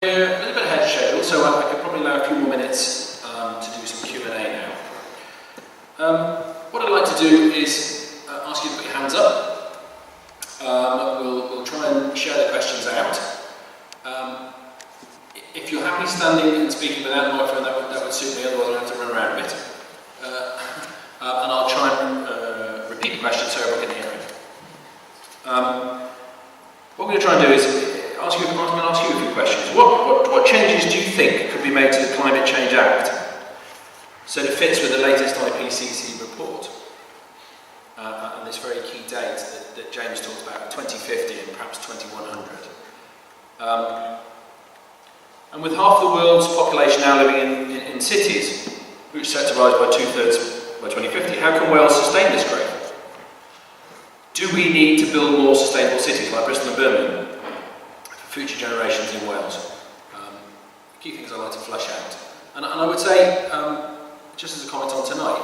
We're a little bit ahead of schedule, so I could probably allow a few more minutes to do some Q&A now. What I'd like to do is ask you to put your hands up. We'll try and share the questions out. If you're happy standing and speaking without a microphone, that would suit me, otherwise I'll have to run around a bit. And I'll try and repeat the question so everyone can hear it. What we're going to try and do is ask you a few questions. What changes do you think could be made to the Climate Change Act so that it fits with the latest IPCC report and this very key date that James talked about, 2050 and perhaps 2100? And with half the world's population now living in cities, which is set to rise by 2/3 by 2050, how can Wales sustain this growth? Do we need to build more sustainable cities like Bristol and Birmingham for future generations in Wales? Key things I'd like to flesh out. And I would say, just as a comment on tonight,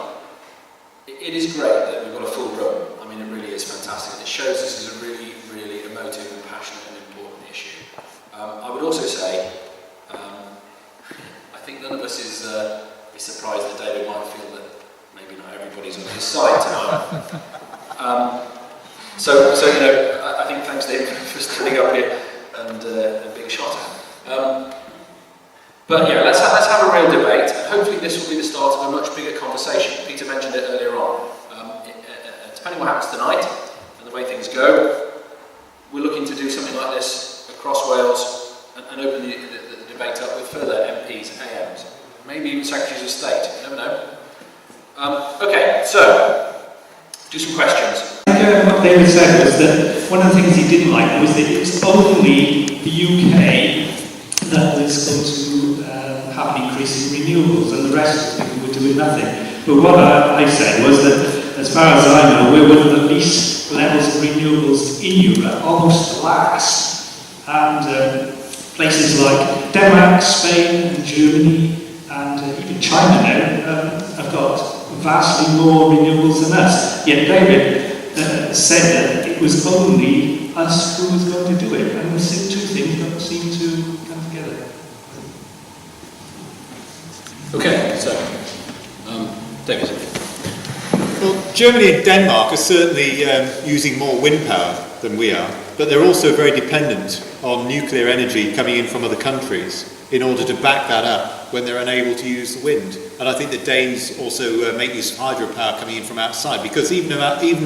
it is great that we've got a full room. I mean, it really is fantastic. It shows this is a really, really emotive and passionate and important issue. I would also say, I think none of us is surprised that David might feel that maybe not everybody's on his side tonight. So you know, I think thanks David for standing up here and being a shot at. But yeah, let's have a real debate. Hopefully this will be the start of a much bigger conversation. Peter mentioned it earlier on. Depending on what happens tonight and the way things go, we're looking to do something like this across Wales and open the debate up with further MPs, AMs, maybe even Secretaries of State, you never know. Okay, so, do some questions. What David said was that one of the things he didn't like was that it was only the UK that was going to have an increase in renewables and the rest of people were doing nothing. But what I said was that, as far as I know, we're one of the least levels of renewables in Europe, almost the last. And places like Denmark, Spain, and Germany, and even China now have got vastly more renewables than us. Yet David said that it was only us who was going to do it, and the two things don't seem to come together. Okay, so, David. Well, Germany and Denmark are certainly using more wind power than we are, but they're also very dependent on nuclear energy coming in from other countries in order to back that up when they're unable to use the wind. And I think the Danes also make use of hydropower coming in from outside, because even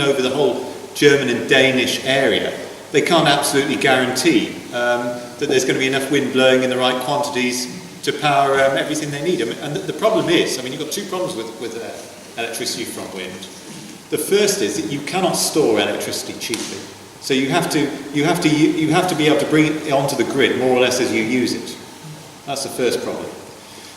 over the whole German and Danish area, they can't absolutely guarantee that there's going to be enough wind blowing in the right quantities to power everything they need. And the problem is, I mean, you've got two problems with electricity from wind. The first is that you cannot store electricity cheaply. So you have to be able to bring it onto the grid more or less as you use it. That's the first problem.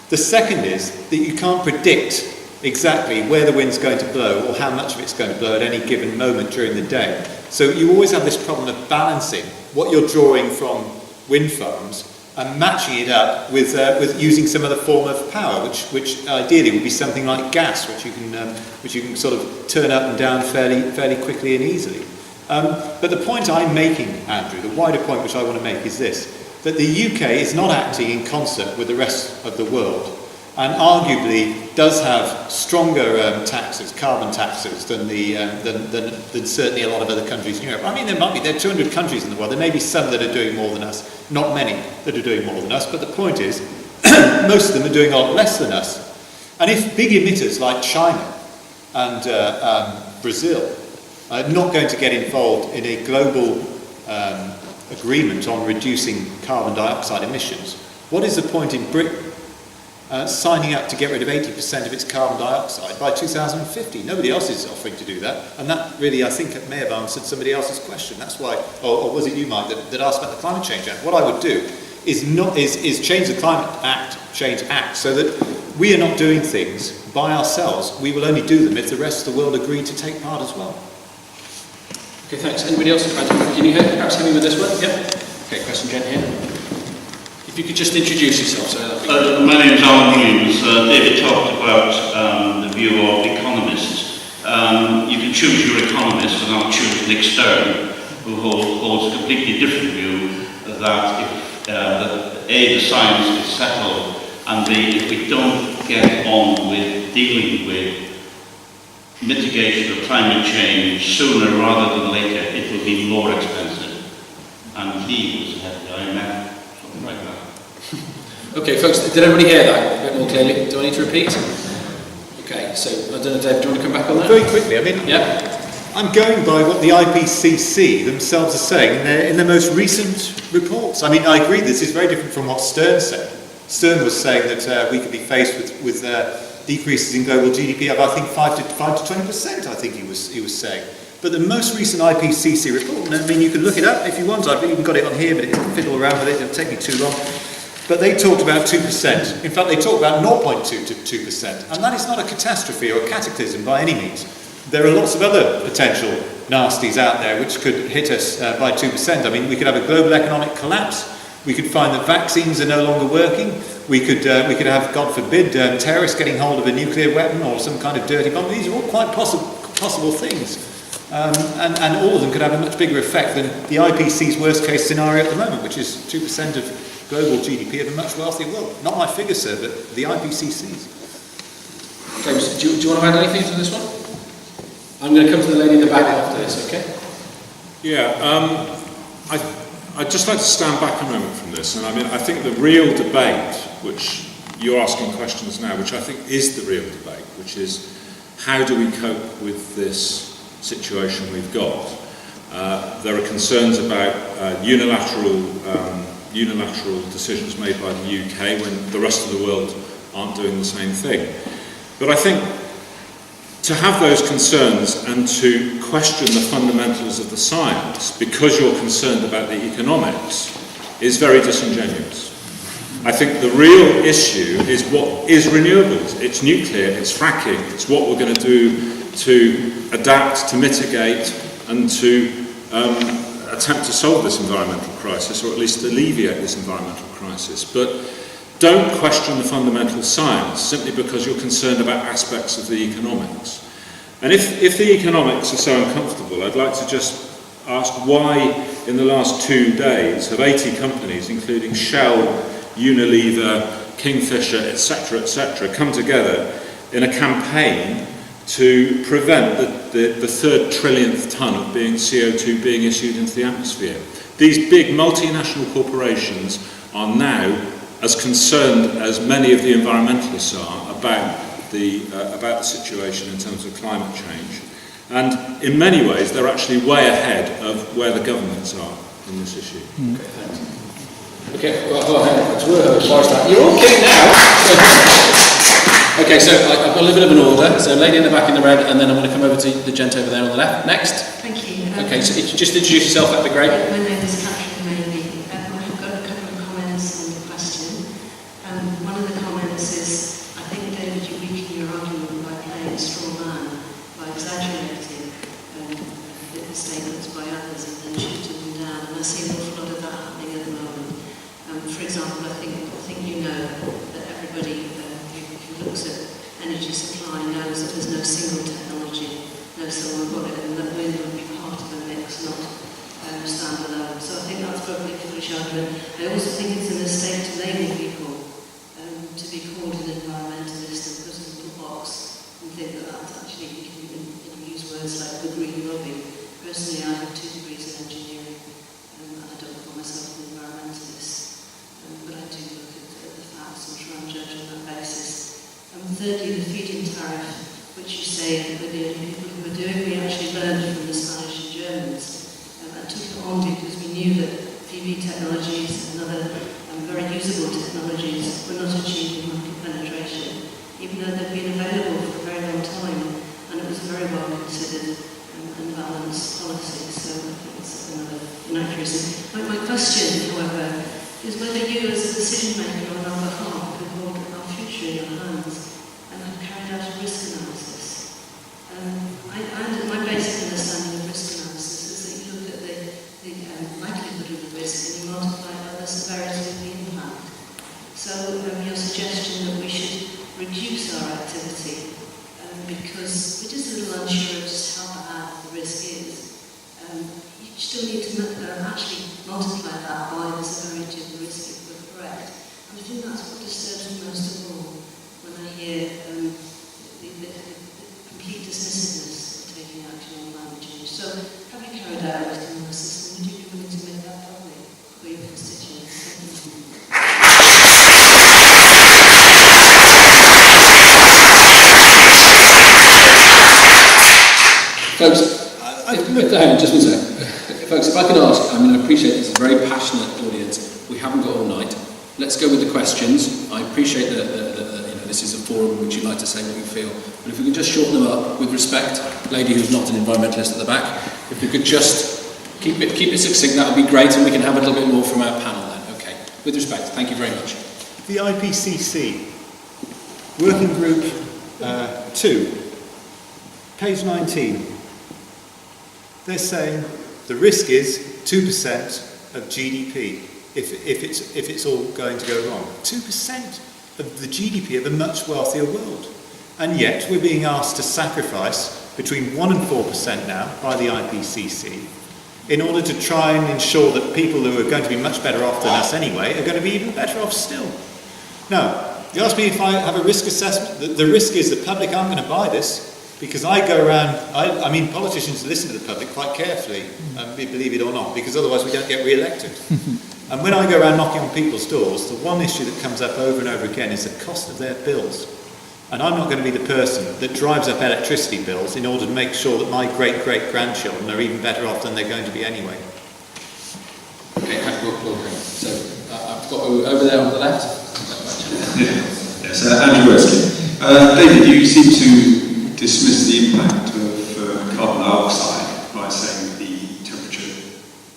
The second is that you can't predict exactly where the wind's going to blow or how much of it's going to blow at any given moment during the day. So you always have this problem of balancing what you're drawing from wind farms and matching it up with using some other form of power, which ideally would be something like gas, which you can sort of turn up and down fairly quickly and easily. But the point I'm making, Andrew, the wider point which I want to make is this, that the UK is not acting in concert with the rest of the world, and arguably does have stronger taxes, carbon taxes, than certainly a lot of other countries in Europe. I mean, there are 200 countries in the world. There may be some that are doing more than us, not many that are doing more than us, but the point is, most of them are doing a lot less than us. And if big emitters like China and Brazil are not going to get involved in a global agreement on reducing carbon dioxide emissions, what is the point in Britain signing up to get rid of 80% of its carbon dioxide by 2050? Nobody else is offering to do that, and that really, I think, may have answered somebody else's question. That's why, or was it you, Mike, that asked about the Climate Change Act? What I would do is change the Climate Change Act so that we are not doing things by ourselves. We will only do them if the rest of the world agree to take part as well. Okay, thanks. Anybody else? Can you perhaps help me with this one? Yeah. Okay, question, Jen here. If you could just introduce yourself. So my name is Alan Hughes. David talked about the view of economists. You can choose your economist and I'll choose Nick Stern, who holds a completely different view that if A, the science is settled, and B, if we don't get on with dealing with mitigation of climate change sooner rather than later, it will be more expensive. And he was ahead of the IMF, something like that. Okay, folks, did everybody hear that a bit more clearly? Do I need to repeat? Okay, so I don't know, Dave, do you want to come back on that? Very quickly, I mean, Yeah. I'm going by what the IPCC themselves are saying in their most recent reports. I mean, I agree this is very different from what Stern said. Stern was saying that we could be faced with decreases in global GDP of, I think, 5 to 20%, I think he was saying. But the most recent IPCC report, and I mean, you can look it up if you want, I've even got it on here, but it'll fiddle around with it, it'll take me too long. But they talked about 2%. In fact, they talked about 0.2 to 2%. And that is not a catastrophe or a cataclysm by any means. There are lots of other potential nasties out there which could hit us by 2%. I mean, we could have a global economic collapse. We could find that vaccines are no longer working. We could have, God forbid, terrorists getting hold of a nuclear weapon or some kind of dirty bomb. These are all quite possible things. And all of them could have a much bigger effect than the IPCC's worst case scenario at the moment, which is 2% of global GDP of a much wealthier world. Not my figure, sir, but the IPCC's. James, do you want to add anything to this one? I'm going to come to the lady in the back after this, okay? Yeah, I'd just like to stand back a moment from this, and I mean, I think the real debate, which you're asking questions now, which I think is the real debate, which is how do we cope with this situation we've got? There are concerns about unilateral decisions made by the UK when the rest of the world aren't doing the same thing. But I think to have those concerns and to question the fundamentals of the science because you're concerned about the economics is very disingenuous. I think the real issue is what is renewables. It's nuclear, it's fracking, it's what we're going to do to adapt, to mitigate and to attempt to solve this environmental crisis, or at least alleviate this environmental crisis. But don't question the fundamental science simply because you're concerned about aspects of the economics. And if the economics are so uncomfortable, I'd like to just ask why in the last 2 days have 80 companies, including Shell, Unilever, Kingfisher, etc., come together in a campaign to prevent the third trillionth tonne of CO2 being issued into the atmosphere. These big multinational corporations are now as concerned as many of the environmentalists are about the situation in terms of climate change. And in many ways, they're actually way ahead of where the governments are in this issue. Okay, thanks. Okay, well, you're all kidding now. Okay, so I've got a little bit of an order. So lady in the back in the red, and then I'm going to come over to the gent over there on the left. Next. Thank you. Okay, so just introduce yourself, that'd be great. My name is Catherine Maybe. I've got a couple of comments and a question. One of the comments is, I think, David, you weaken your argument by playing a straw man, by exaggerating the statements by others and then shooting them down. And I see an awful lot of that happening at the moment. For example, I think you know that everybody who looks at energy supply knows that there's no single technology, no silver bullet, and that wind would be part of the mix, not stand alone. So I think that's probably a foolish argument. I also think it's a mistake to label people to be called an environmentalist and put in a little box and think that that's actually, you can use words like the green lobby. Personally, I have 2 degrees in engineering and I don't call myself an environmentalist, but I do look at the facts and try and judge on that basis. Thirdly, the feed-in tariff, which you say that the only people who were doing, we actually learned from the Spanish and Germans and took it on because we knew that PV technologies and other very usable technologies were not achieving market penetration, even though they'd been available for a very long time, and it was a very well considered and balanced policy. So I think it's another inaccuracy. My question, however, is whether you, as a decision maker on our behalf, could hold our future in your hands and have carried out a risk analysis. My basic understanding of risk analysis is that you look at the likelihood of the risk and you multiply by the severity of the impact. So your suggestion that we should reduce our activity because we're just a little unsure of just how bad the risk is. You still need to actually multiply that by the severity of the risk you're correct. And I think that's what disturbs me most of all when I hear the complete dismissiveness of taking action on climate change. So, have you carried out everything on the system? Would you be willing to make that public for your constituents? Thank you. Folks, just one second. Folks, if I can ask, I appreciate this is a very passionate audience. We haven't got all night. Let's go with the questions. I appreciate that this is a forum in which you'd like to say what you feel. But if we could just shorten them up with respect, lady who's not an environmentalist at the back, if we could just keep it succinct, that would be great, and we can have a little bit more from our panel then. Okay. With respect, thank you very much. The IPCC, Working Group 2, page 19. They're saying the risk is 2% of GDP if it's all going to go wrong. 2% of the GDP of a much wealthier world. And yet we're being asked to sacrifice between 1 and 4% now by the IPCC in order to try and ensure that people who are going to be much better off than us anyway are going to be even better off still. Now, you ask me if I have a risk assessment. The risk is the public aren't going to buy this. Because I go around, I mean, politicians listen to the public quite carefully, believe it or not, because otherwise we don't get re-elected. And when I go around knocking on people's doors, the one issue that comes up over and over again is the cost of their bills. And I'm not going to be the person that drives up electricity bills in order to make sure that my great-great-grandchildren are even better off than they're going to be anyway. Okay, so I've got over there on the left. Yes, Andrew Erskine. David, you seem to dismiss the impact of carbon dioxide by saying the temperature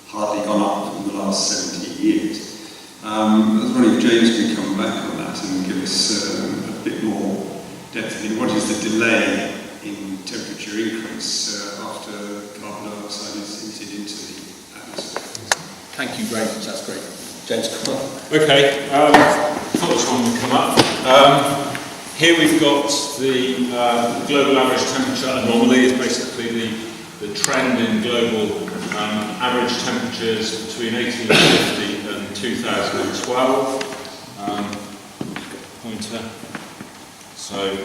hardly gone up in the last 70 years. I was wondering if James could come back on that and give us a bit more depth in what is the delay in temperature increase after carbon dioxide is emitted into the atmosphere. Thank you very much, that's great. James, come on. Okay, thought this one would come up. Here we've got the global average temperature anomaly is basically the trend in global average temperatures between 1850 and 2012. Pointer. So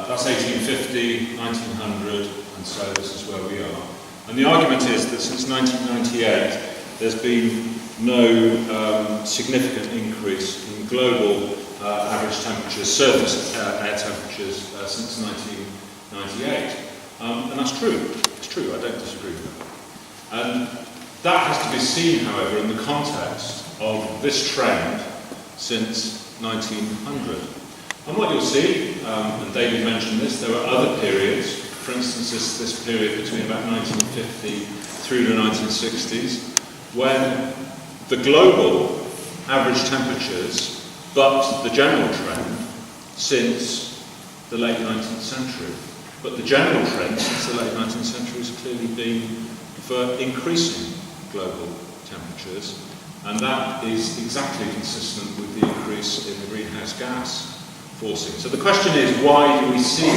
that's 1850, 1900, and so this is where we are. And the argument is that since 1998 there's been no significant increase in global average temperatures, surface air temperatures since 1998. And that's true. It's true, I don't disagree with that. And that has to be seen, however, in the context of this trend since 1900. And what you'll see, and David mentioned this, there were other periods, for instance this period between about 1950 through the 1960s, when the global average temperatures but the general trend since the late 19th century. But the general trend since the late 19th century has clearly been for increasing global temperatures, and that is exactly consistent with the increase in the greenhouse gas forcing. So the question is, why do we see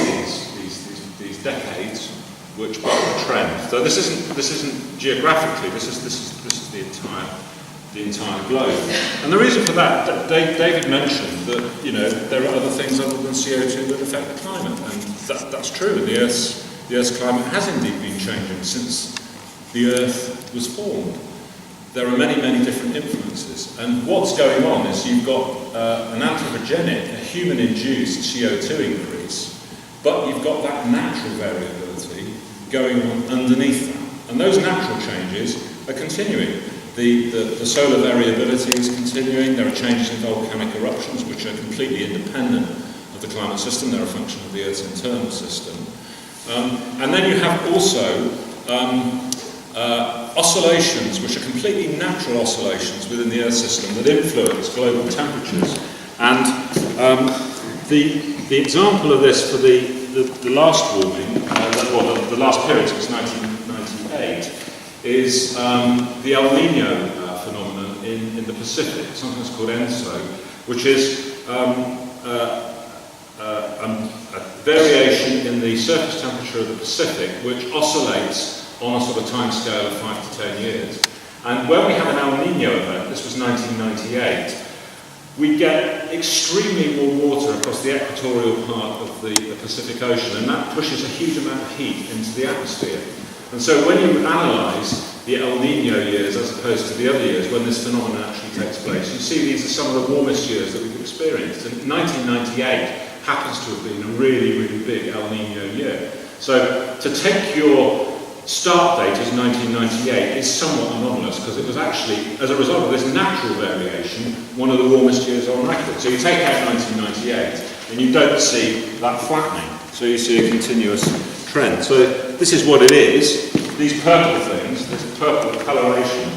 these decades which buck the trend? So this isn't geographically, this is the entire globe. And the reason for that, David mentioned that there are other things other than CO2 that affect the climate, and that's true. The Earth's climate has indeed been changing since the Earth was formed. There are many, many different influences, and what's going on is you've got an anthropogenic, a human-induced CO2 increase, but you've got that natural variability going on underneath that, and those natural changes are continuing. The solar variability is continuing. There are changes in volcanic eruptions which are completely independent of the climate system. They're a function of the Earth's internal system. And then you have also oscillations which are completely natural oscillations within the Earth system that influence global temperatures. And the example of this for the last warming, the last period since 1998, is the El Niño phenomenon in the Pacific, something that's called ENSO, which is a variation in the surface temperature of the Pacific, which oscillates on a sort of time scale of 5 to 10 years. And when we have an El Nino event, this was 1998, we get extremely warm water across the equatorial part of the Pacific Ocean, and that pushes a huge amount of heat into the atmosphere. And so when you analyse the El Nino years as opposed to the other years when this phenomenon actually takes place, you see these are some of the warmest years that we've experienced. And 1998 happens to have been a really, really big El Nino year. So to take your start date as 1998 is somewhat anomalous because it was actually, as a result of this natural variation, one of the warmest years on record. So you take out 1998 and you don't see that flattening. So you see a continuous trend. So this is what it is. These purple things, this purple coloration,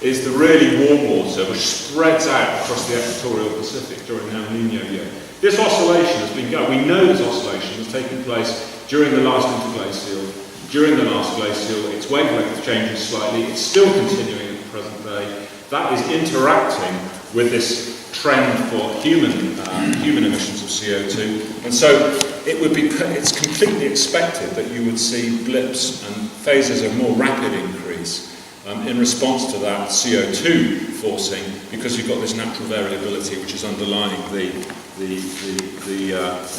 is the really warm water which spreads out across the equatorial Pacific during the El Nino year. This oscillation has been going. We know this oscillation has taken place during the last interglacial. During the last glacial, its wavelength changes slightly. It's still continuing at the present day. That is interacting with this trend for human emissions of CO2, and so it's completely expected that you would see blips and phases of more rapid increase in response to that CO2 forcing, because you've got this natural variability which is underlying the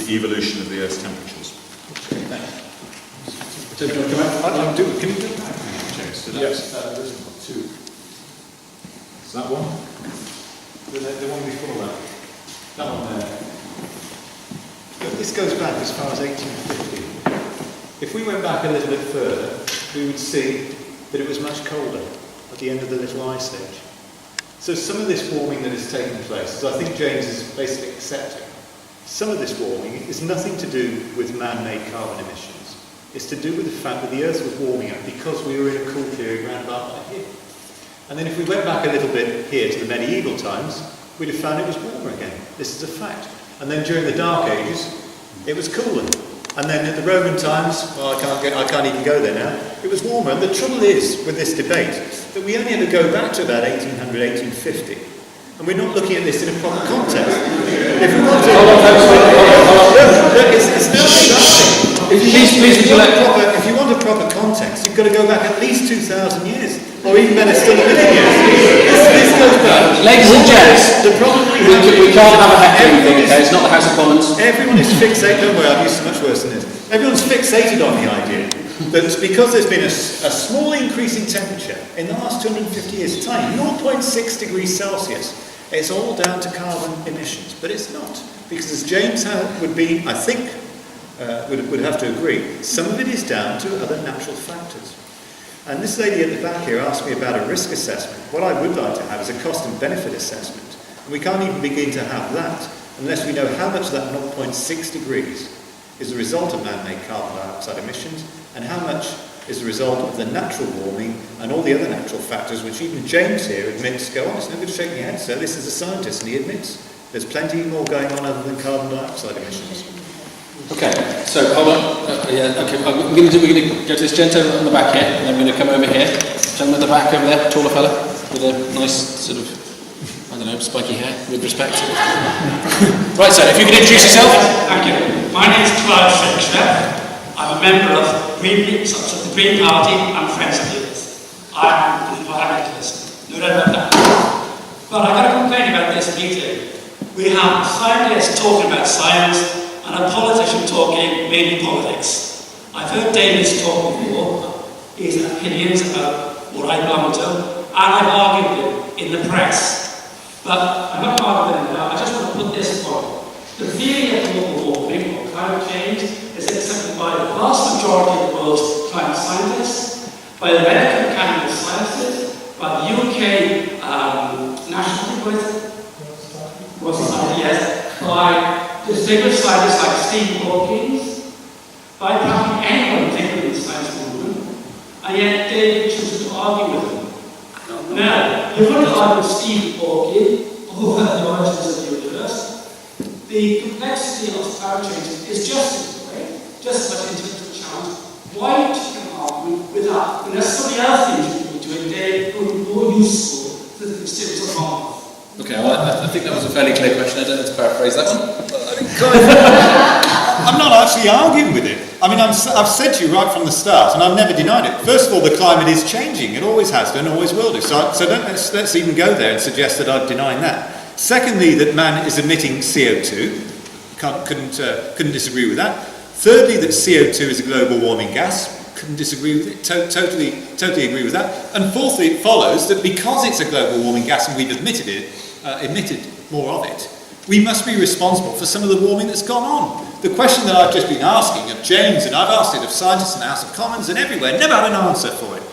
evolution of the Earth's temperatures. So can you do that? Yes. There's two. Is that one? The one before that. That one there. But this goes back as far as 1850. If we went back a little bit further, we would see that it was much colder at the end of the Little Ice Age. So some of this warming that has taken place, as I think James is basically accepting, some of this warming is nothing to do with man-made carbon emissions. It's to do with the fact that the Earth was warming up because we were in a cool period around about like here. And then if we went back a little bit here to the medieval times, we'd have found it was warmer again. This is a fact. And then during the Dark Ages, it was cooler. And then at the Roman times, well, I can't even go there now, it was warmer. And the trouble is, with this debate, that we only ever go back to about 1800, 1850. And we're not looking at this in a proper context. If we want to... If you want a proper context, you've got to go back at least 2,000 years. Or even better still, a million years. This goes back. Ladies and gents, the problem we can't have a heckling thing, okay? It's not the House of Commons. Everyone is fixated, don't worry, I've used so much worse than this. Everyone's fixated on the idea that because there's been a small increase in temperature in the last 250 years, tiny, 0.6 degrees Celsius, it's all down to carbon emissions. But it's not. Because as James would be, I think, would have to agree, some of it is down to other natural factors. And this lady at the back here asked me about a risk assessment. What I would like to have is a cost and benefit assessment. And we can't even begin to have that unless we know how much that 0.6 degrees is the result of man-made carbon dioxide emissions and how much is the result of the natural warming and all the other natural factors which even James here admits go on. It's no good shaking your head, sir. This is a scientist and he admits there's plenty more going on other than carbon dioxide emissions. Okay, so hold on. We're going to go to this gentleman on the back here, and then we're going to come over here. Gentleman at the back over there, taller fella, with a nice sort of, I don't know, spiky hair, with respect. Right, sir, if you could introduce yourself. Thank you. My name is Clive Fixter. I'm a member of the Green Party and Friends of the Earth. I'm an environmentalist, no doubt about that. But I've got to complain about this meeting. We have scientists talking about science, and a politician talking mainly politics. I've heard Davis talk before, his opinions about what I belong to, and I've argued them in the press. But I'm not arguing them now, I just want to put this point. The theory of global warming or climate change is accepted by the vast majority of the world's climate scientists, by the American Academy of Sciences, by the UK National Society, yes, by distinguished scientists like Stephen Hawking, by practically anyone thinking in the science movement, and yet David chooses to argue with them. Now, you're going to argue with Stephen Hawking over the origins of the universe. The complexity of climate change is just as great, just as much intellectual challenge. Why don't you argue with that when there's somebody else things you can do doing Dave who would be more useful to the constituents of Mars? Okay, well, I think that was a fairly clear question. I don't know how to paraphrase that one. I'm not actually arguing with it. I mean, I've said to you right from the start, and I've never denied it. First of all, the climate is changing. It always has done, always will do. So let's even go there and suggest that I'm denying that. Secondly, that man is emitting CO2. Couldn't disagree with that. Thirdly, that CO2 is a global warming gas. Couldn't disagree with it. Totally agree with that. And fourthly, it follows that because it's a global warming gas and we've emitted more of it, we must be responsible for some of the warming that's gone on. The question that I've just been asking of James, and I've asked it of scientists in the House of Commons and everywhere, never had an answer for it.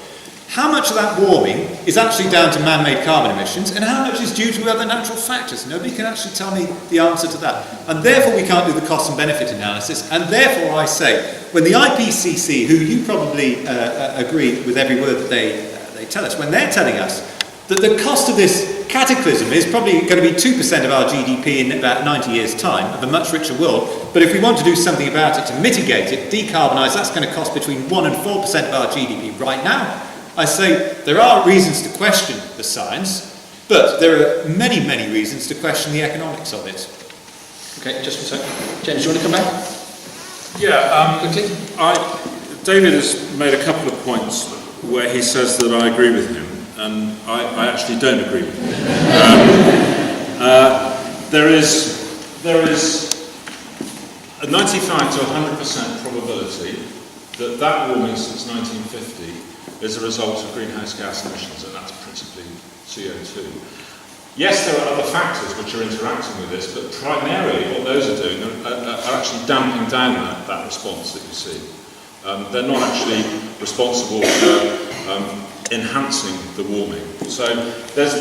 How much of that warming is actually down to man-made carbon emissions, and how much is due to other natural factors? Nobody can actually tell me the answer to that. And therefore we can't do the cost and benefit analysis, and therefore I say, when the IPCC, who you probably agree with every word that they tell us, when they're telling us that the cost of this cataclysm is probably going to be 2% of our GDP in about 90 years' time, of a much richer world, but if we want to do something about it, to mitigate it, decarbonise, that's going to cost between 1 and 4% of our GDP right now. I say there are reasons to question the science, but there are many, many reasons to question the economics of it. Okay, just a second. James, do you want to come back? Yeah, Quickly? David has made a couple of points where he says that I agree with him, and I actually don't agree with him. There is a 95 to 100% probability that warming since 1950 is a result of greenhouse gas emissions, and that's principally CO2. Yes, there are other factors which are interacting with this, but primarily what those are doing are actually damping down that response that you see. They're not actually responsible for enhancing the warming. So there's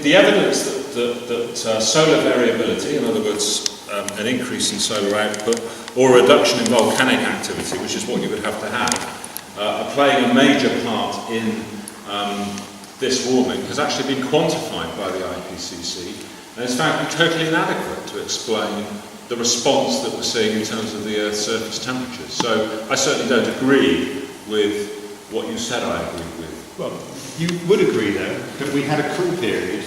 the evidence that solar variability, in other words, an increase in solar output, or a reduction in volcanic activity, which is what you would have to have, are playing a major part in this warming, has actually been quantified by the IPCC, and is found to be totally inadequate to explain the response that we're seeing in terms of the Earth's surface temperatures. So I certainly don't agree with what you said I agree with. Well, you would agree, though, that we had a cool period.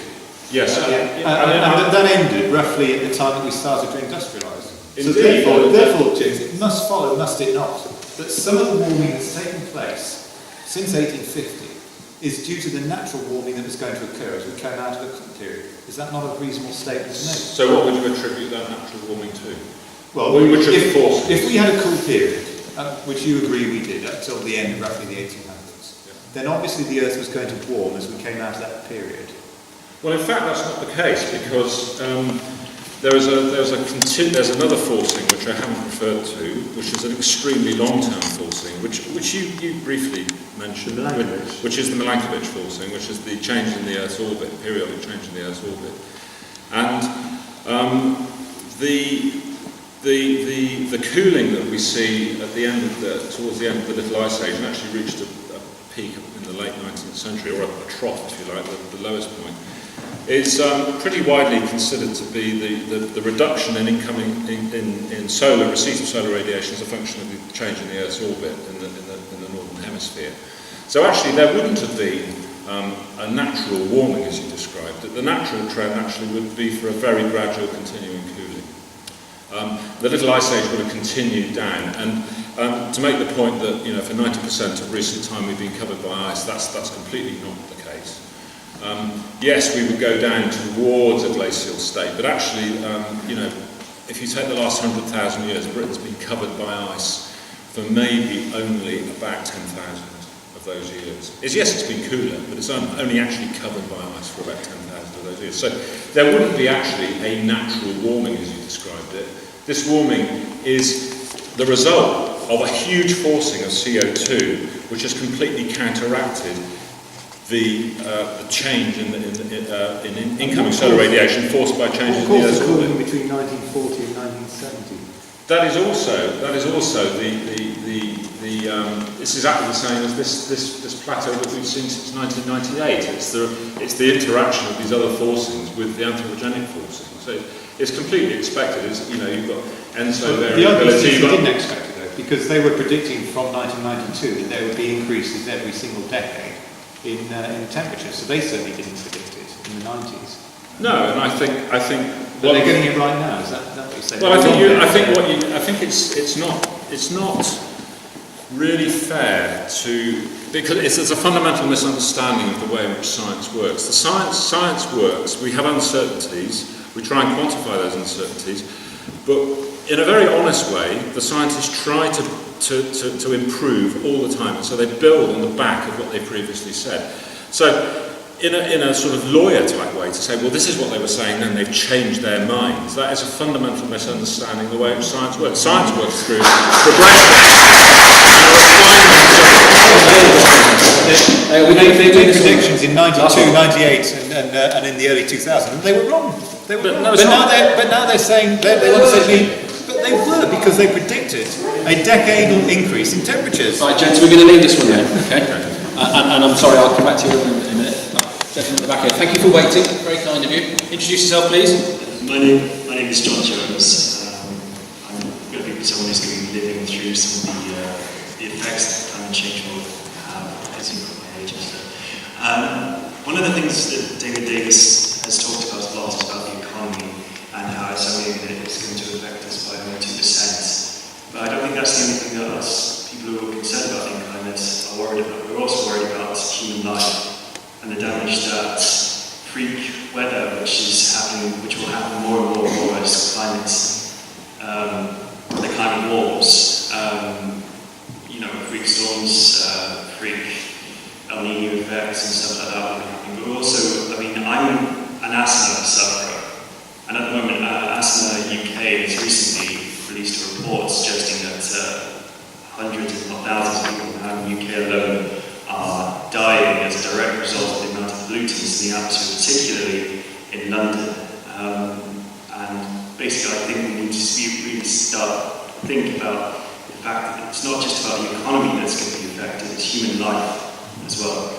Yes. And that ended roughly at the time that we started to industrialise. Indeed. So therefore, James, it must follow, must it not, that some of the warming that's taken place since 1850 is due to the natural warming that was going to occur as we came out of the cool period. Is that not a reasonable statement to make? So what would you attribute that natural warming to? Well, if we had a cool period, which you agree we did until the end of roughly the 1800s, then obviously the Earth was going to warm as we came out of that period. Well, in fact, that's not the case, because there's another forcing which I haven't referred to, which is an extremely long-term forcing, which you briefly mentioned, which is the Milankovitch forcing, which is the change in the Earth's orbit, periodic change in the Earth's orbit, and the cooling that we see at the end of towards the end of the Little Ice Age, and actually reached a peak in the late 19th century, or a trough, if you like, the lowest point, is pretty widely considered to be the reduction in in solar receipt of solar radiation as a function of the change in the Earth's orbit in the northern hemisphere. So actually, there wouldn't have been a natural warming as you described it. The natural trend actually would be for a very gradual continuing cooling. The Little Ice Age would have continued down, and to make the point that for 90% of recent time we've been covered by ice, that's completely not the case. Yes, we would go down towards a glacial state, but actually, if you take the last 100,000 years, Britain's been covered by ice for maybe only about 10,000 of those years. Yes, it's been cooler, but it's only actually covered by ice for about 10,000 of those years. So there wouldn't be actually a natural warming as you described it. This warming is the result of a huge forcing of CO2, which has completely counteracted the change in incoming solar radiation forced by changes in the Earth's orbit. Cooling between 1940 and 1970. That is also this is exactly the same as this plateau that we've seen since 1998. It's the interaction of these other forcings with the anthropogenic forcing. So it's completely expected. You've got ENSO variability. The IPCC didn't expect it though, because they were predicting from 1992 that there would be increases every single decade in temperature, so they certainly didn't predict it in the 90s. No, and I think. But they're getting it right now. Is that what you're saying? Well, I think it's not really fair to, because it's a fundamental misunderstanding of the way in which science works. The science works. We have uncertainties. We try and quantify those uncertainties, but in a very honest way, the scientists try to improve all the time. And so they build on the back of what they previously said. So in a sort of lawyer type way to say, well, this is what they were saying, then they've changed their minds. That is a fundamental misunderstanding of the way in which science works. Science works through We made predictions in 92, 98 and in the early 2000s, and they were wrong. They were wrong. But now they're saying, they want to say, but they were, because they predicted a decadal increase in temperatures. Right, gents, we're going to leave this one then, okay? And I'm sorry, I'll come back to you in a minute. Gentleman at the back here. Thank you for waiting. Very kind of you. Introduce yourself, please. My name is John Jones. I'm going to be someone who's going to be living through some of the effects that climate change will have, as you put my age and stuff. One of the things that David Davis has talked about a lot is about the economy and how it's only going to affect us by only 2%. But I don't think that's the only thing that us people who are concerned about the climate are worried about. We're also worried about human life and the damage that freak weather, which will happen more and more as the climate warms. Freak storms, freak El Nino effects and stuff like that will be happening. But also, I'm an asthma sufferer, and at the moment, Asthma UK has recently released a report suggesting that hundreds, if not thousands of people in the UK alone are dying as a direct result of the amount of pollutants in the atmosphere, particularly in London. And basically, I think we need to really start to think about the fact that it's not just about the economy that's going to be affected, it's human life as well.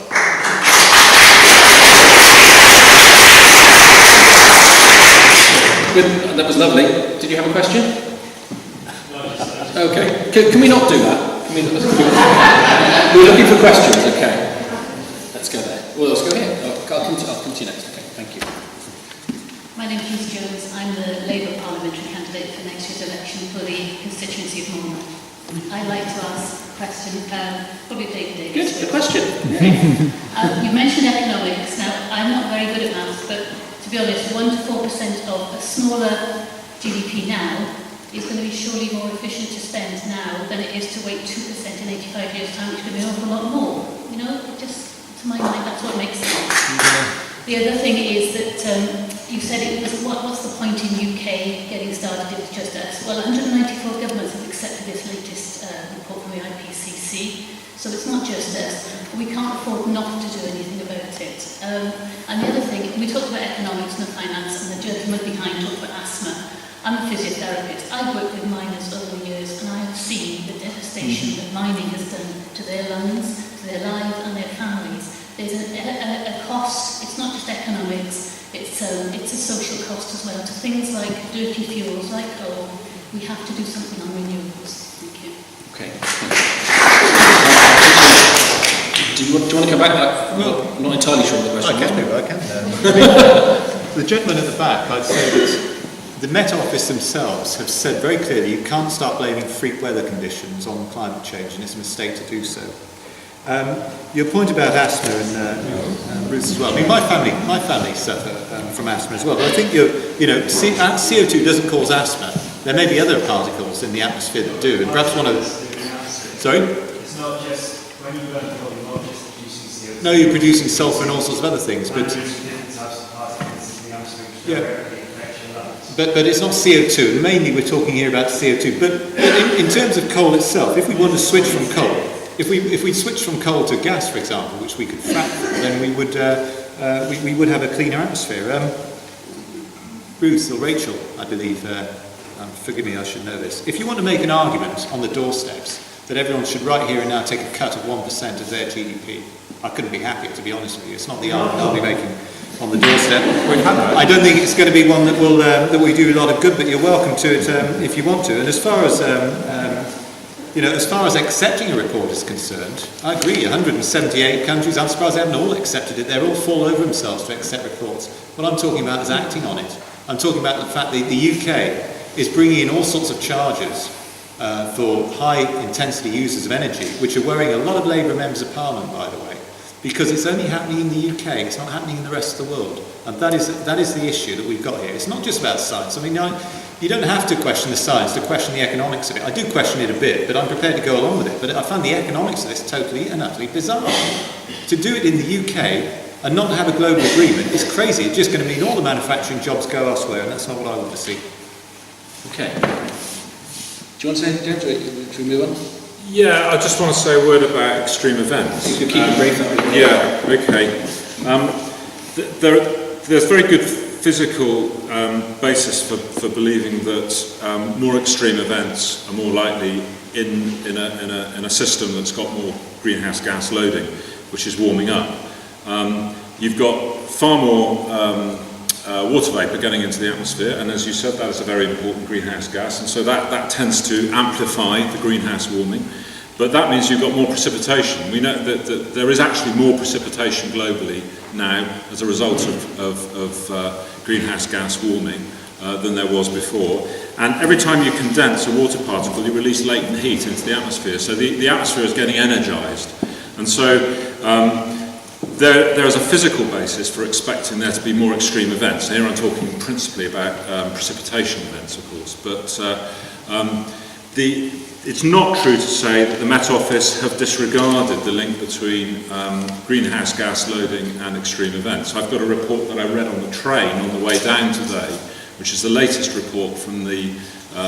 Good. That was lovely. Did you have a question? Okay. Can we not do that? We're looking for questions, okay. Let's go there. Well, let's go here. I'll come to you next. Okay, thank you. My name is Keith Jones. I'm the Labour parliamentary candidate for next year's election for the constituency of Monmouth. I'd like to ask a question, probably David Davis. Good question. You mentioned economics. Now, I'm not very good at maths, but to be honest, 1 to 4% of a smaller GDP now is going to be surely more efficient to spend now than it is to wait 2% in 85 years' time, which is going to be an awful lot more. Just to my mind, that's what makes sense. The other thing is that you said it was, what's the point in UK getting started if it's just us? Well, 194 governments have accepted this latest report from the IPCC, so it's not just us. We can't afford not to do anything about it. And the other thing, we talked about economics and finance, and the gentleman behind talked about asthma. I'm a physiotherapist. I've worked with miners over the years, and I've seen the devastation that mining has done to their lungs, to their lives and their families. There's a cost. It's not just economics. It's a social cost as well to things like dirty fuels, like coal. We have to do something on renewables. Thank you. Okay. Do you want to come back? I'm not entirely sure of the question. I can. The gentleman at the back, I'd say that the Met Office themselves have said very clearly you can't start blaming freak weather conditions on climate change, and it's a mistake to do so. Your point about asthma and Ruth as well. I mean, my family suffer from asthma as well. But I think CO2 doesn't cause asthma. There may be other particles in the atmosphere that do, and perhaps one of the. Sorry. It's not just when you burn coal, you're not just producing CO2. No, you're producing sulfur and all sorts of other things, but. Yeah. But it's not CO2. Mainly we're talking here about CO2. But in terms of coal itself, if we want to switch from coal, if we switch from coal to gas, for example, which we could frack, then we would have a cleaner atmosphere. Ruth or Rachel, I believe, forgive me, I should know this. If you want to make an argument on the doorsteps that everyone should right here and now take a cut of 1% of their GDP, I couldn't be happier, to be honest with you. It's not the argument I'll be making on the doorstep. I don't think it's going to be one that will that we do a lot of good, but you're welcome to it if you want to. And as far as you know, as far as accepting a report is concerned, I agree, 178 countries, I'm surprised they haven't all accepted it. They're all fall over themselves to accept reports. What I'm talking about is acting on it. I'm talking about the fact that the UK is bringing in all sorts of charges for high-intensity users of energy, which are worrying a lot of Labour members of Parliament, by the way, because it's only happening in the UK, it's not happening in the rest of the world. And that is the issue that we've got here. It's not just about science. I mean, you don't have to question the science to question the economics of it. I do question it a bit, but I'm prepared to go along with it. But I find the economics of this totally and utterly bizarre. To do it in the UK and not have a global agreement is crazy. It's just going to mean all the manufacturing jobs go elsewhere, and that's not what I want to see. Okay. Do you want to say, James, should we move on? Yeah, I just want to say a word about extreme events. You could keep it brief. Yeah, okay. There's very good physical basis for believing that more extreme events are more likely in a system that's got more greenhouse gas loading, which is warming up. You've got far more water vapour getting into the atmosphere, and as you said, that is a very important greenhouse gas, and so that tends to amplify the greenhouse warming. But that means you've got more precipitation. We know that there is actually more precipitation globally now as a result of greenhouse gas warming than there was before. And every time you condense a water particle, you release latent heat into the atmosphere. So the atmosphere is getting energised. And so there is a physical basis for expecting there to be more extreme events. Here I'm talking principally about precipitation events, of course. But it's not true to say that the Met Office have disregarded the link between greenhouse gas loading and extreme events. I've got a report that I read on the train on the way down today, which is the latest report from the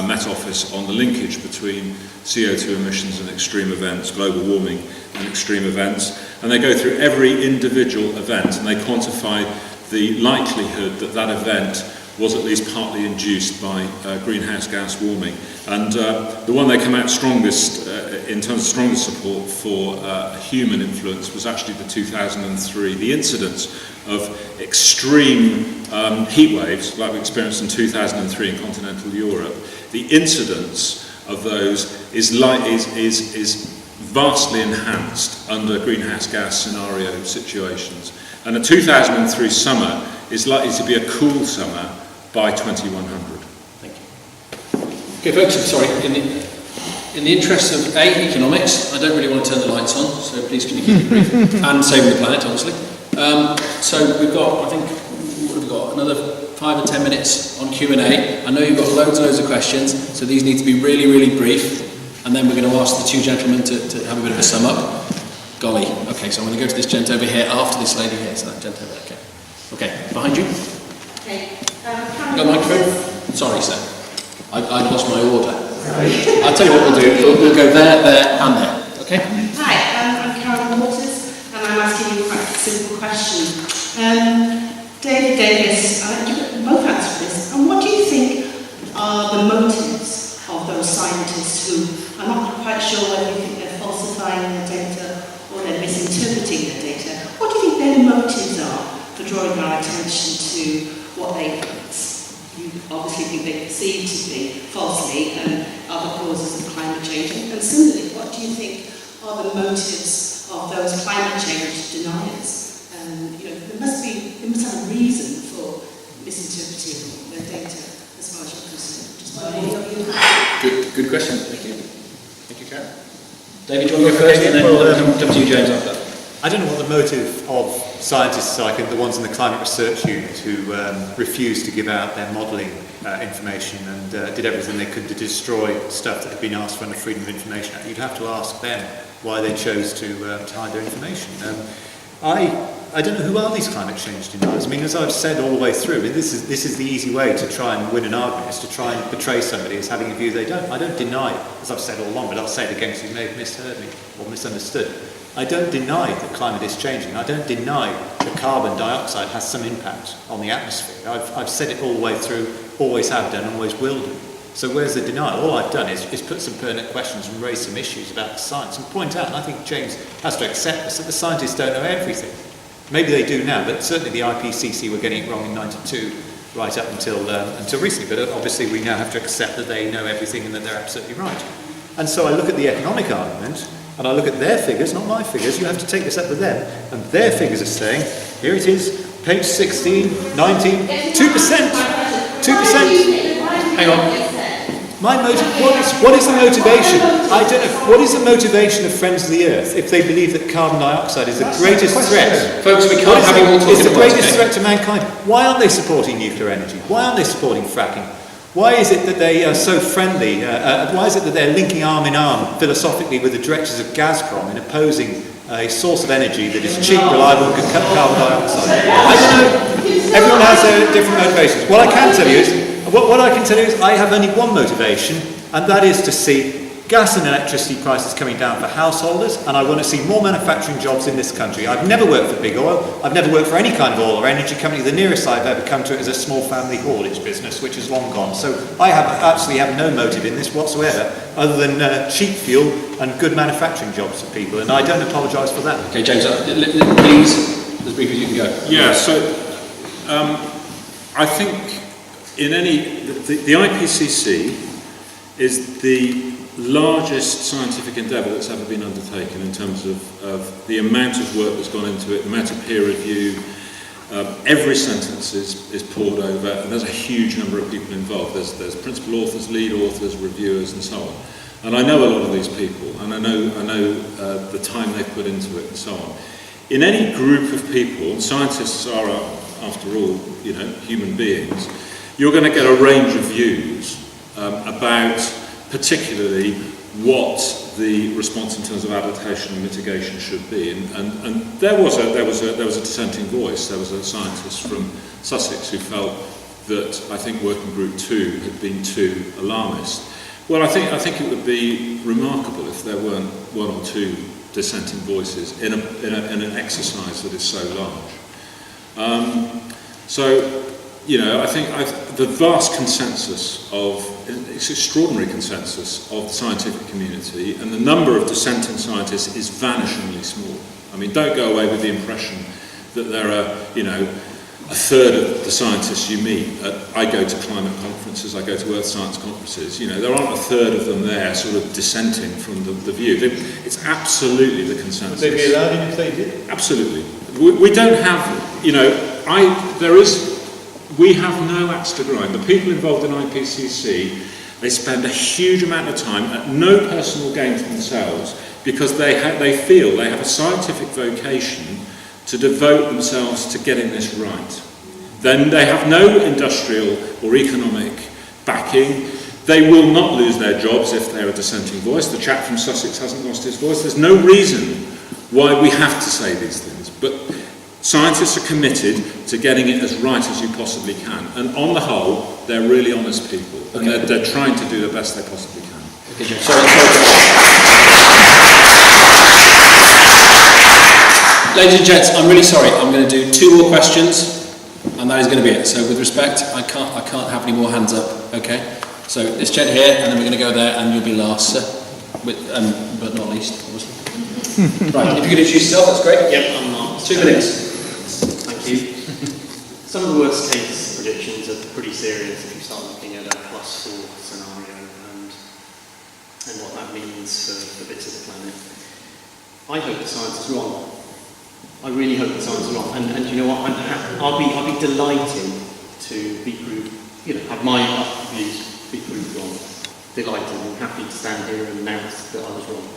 Met Office on the linkage between CO2 emissions and extreme events, global warming and extreme events. And they go through every individual event and they quantify the likelihood that that event was at least partly induced by greenhouse gas warming. And the one they come out strongest, in terms of strongest support for human influence, was actually the 2003. The incidence of extreme heat waves, like we experienced in 2003 in continental Europe, the incidence of those is vastly enhanced under greenhouse gas scenario situations. And the 2003 summer is likely to be a cool summer by 2100. Thank you. Okay, folks, sorry. In the interest of economics, I don't really want to turn the lights on, so please can you keep it brief? And saving the planet, obviously. So we've got, I think, what have we got? Another 5 or 10 minutes on Q&A. I know you've got loads and loads of questions, so these need to be really, really brief. And then we're going to ask the two gentlemen to have a bit of a sum up. Golly. Okay, so I'm going to go to this gent over here after this lady here. So that gent over there. Okay. Okay, behind you. Okay. Got a microphone? Sorry, sir. I lost my order. I'll tell you what we'll do. We'll go there, and there. Okay? Hi, I'm Carol Waters, and I'm asking you quite a simple question. David Davis, you both answered this. And what do you think are the motives of those scientists who are not quite sure whether you think they're falsifying their data or they're misinterpreting their data? What do you think their motives are for drawing our attention to what they you obviously think they perceive to be falsely and other causes of climate change? And similarly, what do you think are the motives of those climate change deniers? There must have a reason for misinterpreting their data as far as you're concerned. Good question. Thank you. Thank you, Karen. David, do you want to go first, and then we'll come to you, James, after that? I don't know what the motive of scientists like the ones in the Climate Research Unit who refused to give out their modelling information and did everything they could to destroy stuff that had been asked for under Freedom of Information Act. You'd have to ask them why they chose to hide their information. I don't know who are these climate change deniers. I mean, as I've said all the way through, this is the easy way to try and win an argument, is to try and portray somebody as having a view they don't. I don't deny, as I've said all along, but I'll say it again because you may have misheard me or misunderstood. I don't deny that climate is changing. I don't deny that carbon dioxide has some impact on the atmosphere. I've said it all the way through, always have done, always will do. So where's the denial? All I've done is put some pertinent questions and raise some issues about the science and point out, and I think James has to accept this, that the scientists don't know everything. Maybe they do now, but certainly the IPCC were getting it wrong in '92, right up until recently. But obviously we now have to accept that they know everything and that they're absolutely right. And so I look at the economic argument, and I look at their figures, not my figures. You have to take this up with them. And their figures are saying, here it is, page 16, 19, 2%. 2%. Hang on. What is the motivation? I don't know. What is the motivation of Friends of the Earth if they believe that carbon dioxide is the greatest threat? Folks, we can't have you all talking It's the about greatest it. threat to mankind. Why aren't they supporting nuclear energy? Why aren't they supporting fracking? Why is it that they are so friendly? Why is it that they're linking arm in arm philosophically with the directors of Gazprom in opposing a source of energy that is cheap, reliable, and can cut carbon dioxide? I don't know. Everyone has their different motivations. What I can tell you is, I have only one motivation, and that is to see gas and electricity prices coming down for householders, and I want to see more manufacturing jobs in this country. I've never worked for big oil. I've never worked for any kind of oil or energy company. The nearest I've ever come to it is a small family haulage business, which is long gone. So I actually have no motive in this whatsoever, other than cheap fuel and good manufacturing jobs for people, and I don't apologise for that. Okay, James, please, as brief as you can go. Yeah, so I think the IPCC is the largest scientific endeavour that's ever been undertaken in terms of the amount of work that's gone into it, the amount of peer review. Every sentence is poured over, and there's a huge number of people involved. There's principal authors, lead authors, reviewers, and so on. And I know a lot of these people, and I know the time they've put into it, and so on. In any group of people, and scientists are, after all, human beings, you're going to get a range of views about particularly what the response in terms of adaptation and mitigation should be. And there was a dissenting voice. There was a scientist from Sussex who felt that I think Working Group 2 had been too alarmist. Well, I think it would be remarkable if there weren't one or two dissenting voices in an exercise that is so large. I think the vast consensus it's extraordinary consensus of the scientific community, and the number of dissenting scientists is vanishingly small. I mean, don't go away with the impression that there are, a third of the scientists you meet. I go to climate conferences, I go to earth science conferences, there aren't a third of them there sort of dissenting from the view. It's absolutely the consensus. Would they be allowed in if they did? Absolutely. We don't have, we have no axe to grind. The people involved in IPCC, they spend a huge amount of time at no personal gain to themselves because they feel they have a scientific vocation to devote themselves to getting this right. Then they have no industrial or economic backing. They will not lose their jobs if they're a dissenting voice. The chap from Sussex hasn't lost his voice. There's no reason why we have to say these things. But scientists are committed to getting it as right as you possibly can. And on the whole, they're really honest people. And they're trying to do the best they possibly can. Okay, sorry. Ladies and gents, I'm really sorry. I'm going to do 2 more questions, and that is going to be it. So with respect, I can't have any more hands up, okay? So this gent here, and then we're going to go there, and you'll be last, sir. But not least, obviously. Right, if you could introduce yourself, that's great. Yep, I'm Mark. 2 minutes. Thank you. Some of the worst case predictions are pretty serious if you start looking at a +4 scenario and what that means for bits of the planet. I hope the science is wrong. I really hope the science is wrong. And you know what? I'll be delighted to be proved, have my views be proved wrong. Delighted and happy to stand here and announce that I was wrong.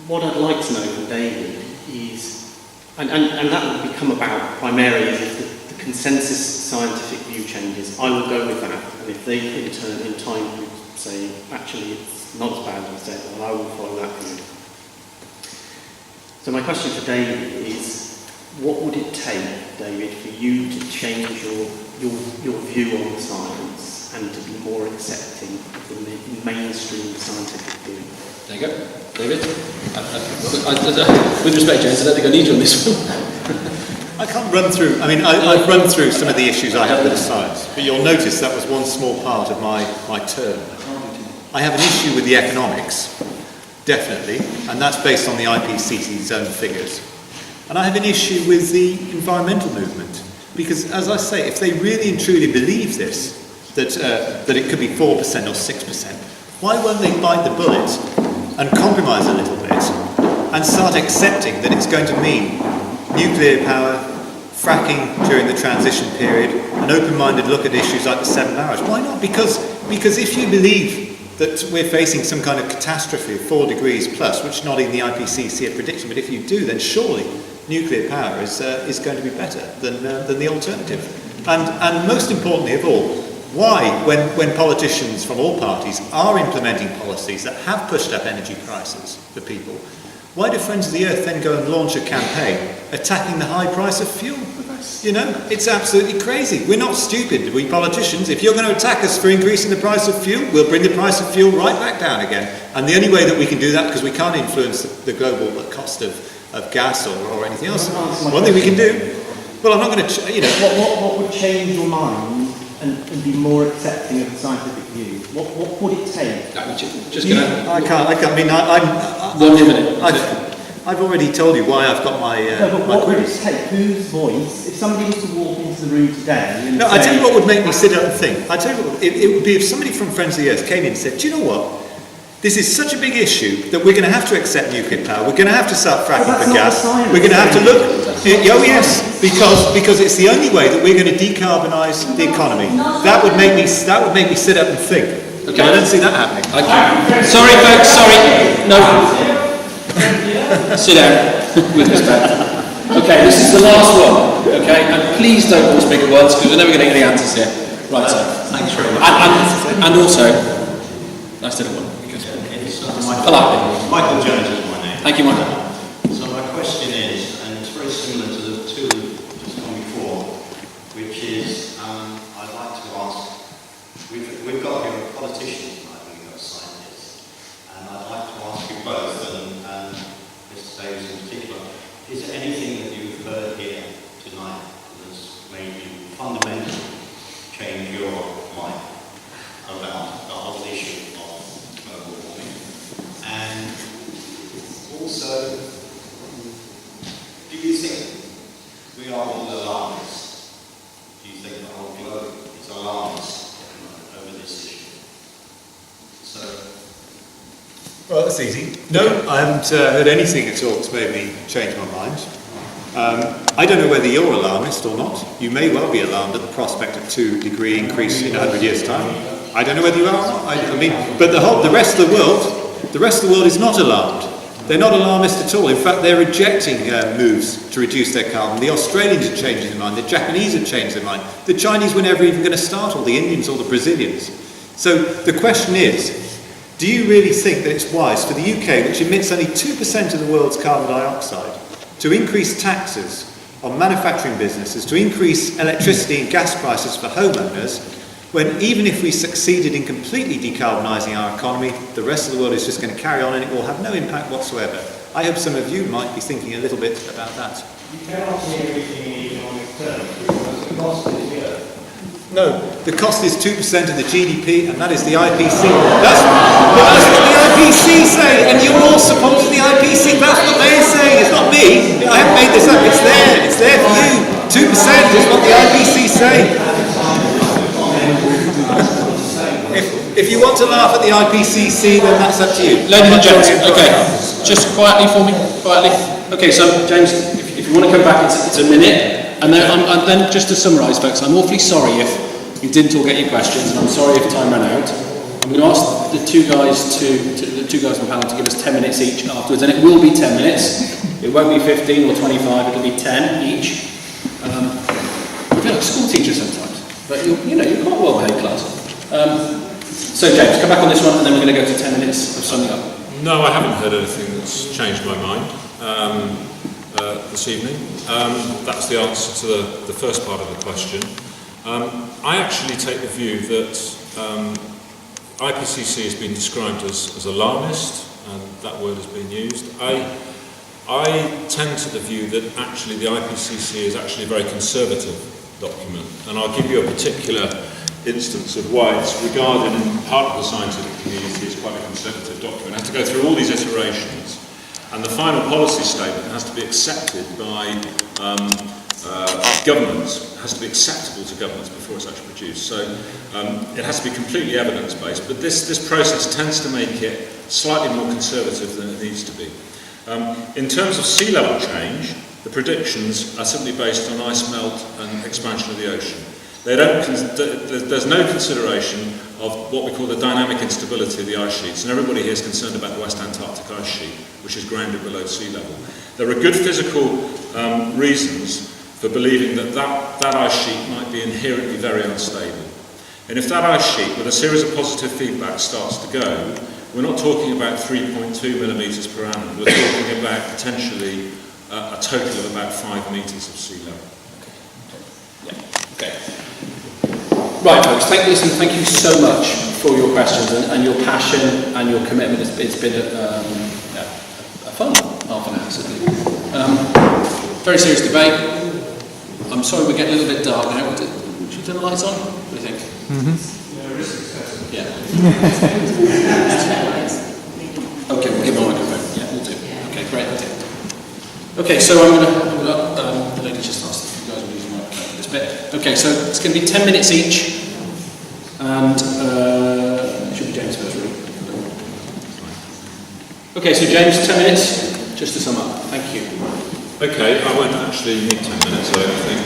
What I'd like to know from David is, and that will become about primarily if the consensus scientific view changes, I will go with that. And if they in turn in time would say, actually it's not as bad as I said, well, I will follow that view. So my question for David is, what would it take, David, for you to change your view on science and to be more accepting of the mainstream scientific view? There you go. David? With respect, James, I don't think I need you on this one. I can't run through, I've run through some of the issues I have with science, but you'll notice that was one small part of my term. I have an issue with the economics, definitely, and that's based on the IPCC's own figures. And I have an issue with the environmental movement, because as I say, if they really and truly believe this, that it could be 4% or 6%, Why won't they bite the bullet and compromise a little bit and start accepting that it's going to mean nuclear power, fracking during the transition period, an open-minded look at issues like the 7 barrage? Why not? Because if you believe that we're facing some kind of catastrophe of 4 degrees plus, which not even the IPCC are predicting, but if you do, then surely nuclear power is going to be better than the alternative. And most importantly of all, why, when politicians from all parties are implementing policies that have pushed up energy prices for people, why do Friends of the Earth then go and launch a campaign attacking the high price of fuel? You know, it's absolutely crazy. We're not stupid, we politicians. If you're going to attack us for increasing the price of fuel, we'll bring the price of fuel right back down again. And the only way that we can do that, because we can't influence the global cost of gas or anything else, one thing we can do, well, I'm not going to, you know... What would change your mind and be more accepting of the scientific view? What would it take? I mean, I've already told you why I've got my... what would it take? Whose voice? If somebody was to walk into the room today and I tell you what would make me sit up and think. I tell you what, it would be if somebody from Friends of the Earth came in and said, do you know what? This is such a big issue that we're going to have to accept nuclear power. We're going to have to start fracking for gas. We're going to have to look... Oh yes, because it's the only way that we're going to decarbonise the economy. That would make me sit up and think. Okay. I don't see that happening. Okay. Sorry folks, sorry. No. Sit down, with respect. Okay, this is the last one, okay? And please don't all speak at once, because we're never going to get any answers here. Right, so. Thanks very much. And also, nice to know one. Michael Jones is my name. Thank you, Michael. So my question is, and it's very similar to the two just gone before, which is, I'd like to ask, we've got here a politician tonight, we've got scientists, and I'd like to ask you both, and Mr. Davis in particular, is there anything that you've heard here tonight that has made you fundamentally change your mind about the whole issue of global warming? And also, do you think we are all alarmists? Do you think the whole globe is alarmist over this issue? So, well, that's easy. No, I haven't heard anything at all that's made me change my mind. I don't know whether you're alarmist or not. You may well be alarmed at the prospect of 2-degree increase in 100 years' time. I don't know whether you are or not. I mean, but the rest of the world is not alarmed. They're not alarmist at all. In fact, they're rejecting moves to reduce their carbon. The Australians have changed their mind. The Japanese have changed their mind. The Chinese were never even going to start, or the Indians or the Brazilians. So the question is, do you really think that it's wise for the UK, which emits only 2% of the world's carbon dioxide, to increase taxes on manufacturing businesses, to increase electricity and gas prices for homeowners, when even if we succeeded in completely decarbonising our economy, the rest of the world is just going to carry on and it will have no impact whatsoever? I hope some of you might be thinking a little bit about that. You cannot see everything in economic terms because the cost is here. No, the cost is 2% of the GDP, and that is the IPC. That's what the IPC say, and you're all supporting the IPC. That's what they're saying. It's not me. I haven't made this up. It's there. It's there for you. 2% is what the IPC say. If you want to laugh at the IPCC, then that's up to you. Ladies and gentlemen, okay, just quietly for me, quietly. Okay, so James, if you want to come back, it's a minute. And then just to summarise, folks, I'm awfully sorry if you didn't all get your questions, and I'm sorry if time ran out. I'm going to ask the two guys the two guys on the panel to give us 10 minutes each afterwards, and it will be 10 minutes. It won't be 15 or 25, it'll be 10 each. I feel like a school teacher sometimes, but you're quite well behaved, class. So James, come back on this one, and then we're going to go to 10 minutes of summing up. No, I haven't heard anything that's changed my mind this evening. That's the answer to the first part of the question. I actually take the view that IPCC has been described as alarmist, and that word has been used. I tend to the view that actually the IPCC is actually a very conservative document, and I'll give you a particular instance of why it's regarded in part of the scientific community as quite a conservative document. It has to go through all these iterations, and the final policy statement has to be accepted by governments. It has to be acceptable to governments before it's actually produced. So it has to be completely evidence-based, but this process tends to make it slightly more conservative than it needs to be. In terms of sea level change, the predictions are simply based on ice melt and expansion of the ocean. There's no consideration of what we call the dynamic instability of the ice sheets, and everybody here is concerned about the West Antarctic ice sheet, which is grounded below sea level. There are good physical reasons for believing that ice sheet might be inherently very unstable. And if that ice sheet, with a series of positive feedback, starts to go, we're not talking about 3.2 millimetres per annum, we're talking about potentially a total of about 5 metres of sea level. Okay. Right, folks, thank you so much for your questions and your passion and your commitment. It's been a fun half an hour, certainly. Very serious debate. I'm sorry we get a little bit dark now. Should we turn the lights on? What do you think? Yeah. Okay, we'll give my microphone. Yeah, we'll do. Okay, great. Okay, so I'm going to the lady just asked if you guys will use the microphone for this bit. Okay, so it's going to be 10 minutes each, and it should be James first, really. Okay, so James, 10 minutes, just to sum up. Thank you. Okay, I won't actually need 10 minutes, I don't think.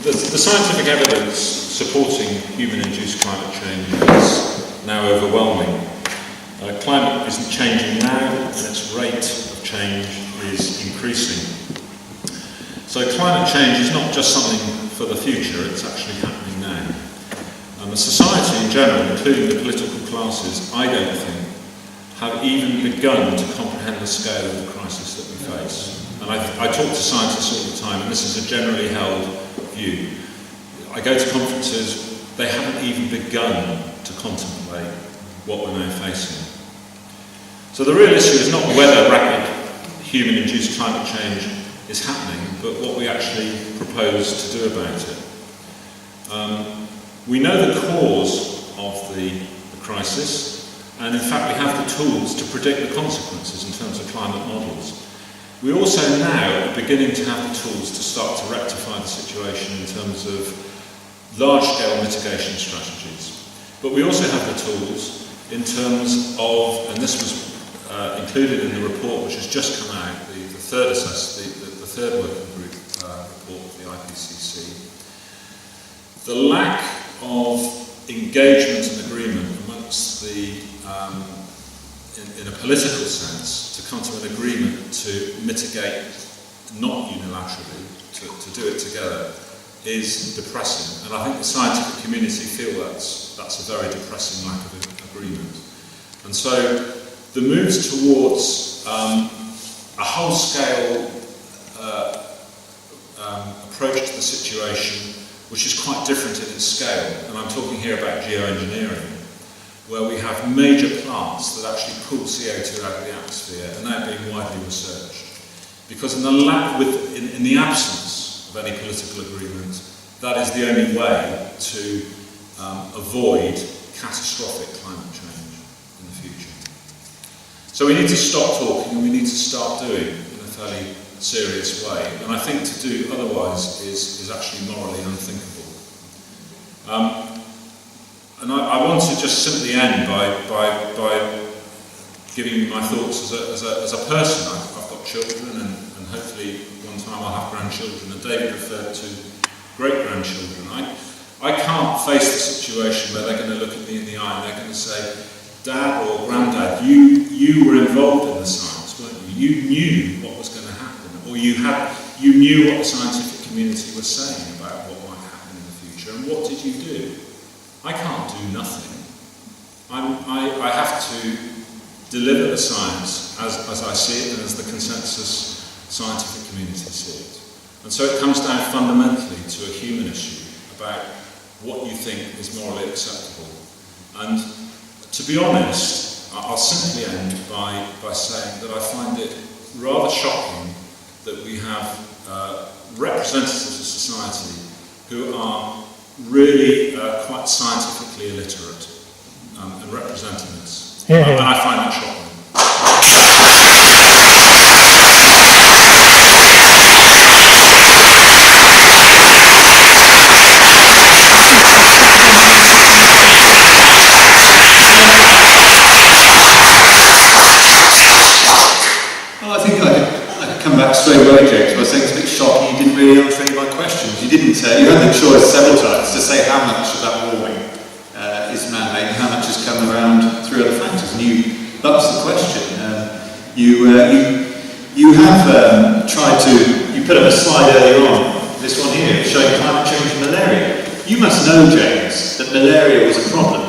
The scientific evidence supporting human-induced climate change is now overwhelming. Climate isn't changing now, and its rate of change is increasing. So climate change is not just something for the future, it's actually happening now. And the society in general, including the political classes, I don't think, have even begun to comprehend the scale of the crisis that we face. And I talk to scientists all the time, and this is a generally held view. I go to conferences, they haven't even begun to contemplate what we're now facing. So the real issue is not whether rapid human-induced climate change is happening, but what we actually propose to do about it. We know the cause of the crisis, and in fact we have the tools to predict the consequences in terms of climate models. We also now are beginning to have the tools to start to rectify the situation in terms of large-scale mitigation strategies. But we also have the tools in terms of, and this was included in the report which has just come out, the third working group report of the IPCC, the lack of engagement and agreement amongst the, in a political sense, to come to an agreement to mitigate, not unilaterally, to do it together, is depressing. And I think the scientific community feel that's a very depressing lack of agreement. And so the moves towards a whole-scale approach to the situation, which is quite different in its scale, and I'm talking here about geoengineering, where we have major plants that actually pull CO2 out of the atmosphere, and they're being widely researched. Because in the absence of any political agreement, that is the only way to avoid catastrophic climate change in the future. So we need to stop talking and we need to start doing in a fairly serious way. And I think to do otherwise is actually morally unthinkable. And I want to just simply end by giving you my thoughts as a person. I've got children and hopefully one time I'll have grandchildren. And David referred to great-grandchildren. I can't face the situation where they're going to look at me in the eye and they're going to say, Dad or Granddad, you were involved in the science, weren't you? You knew what was going to happen, or you knew what the scientific community was saying about what might happen in the future, and what did you do? I can't do nothing. I have to deliver the science as I see it and as the consensus scientific community see it. And so it comes down fundamentally to a human issue about what you think is morally acceptable. And to be honest, I'll simply end by saying that I find it rather shocking that we have representatives of society who are really quite scientifically illiterate and representing us. And I find that shocking. didn't. You had the choice several times to say how much of that warming is man-made and how much has come around through other factors. And that's the question. You have tried to. You put up a slide earlier on. This one here showing climate change and malaria. You must know, James, that malaria was a problem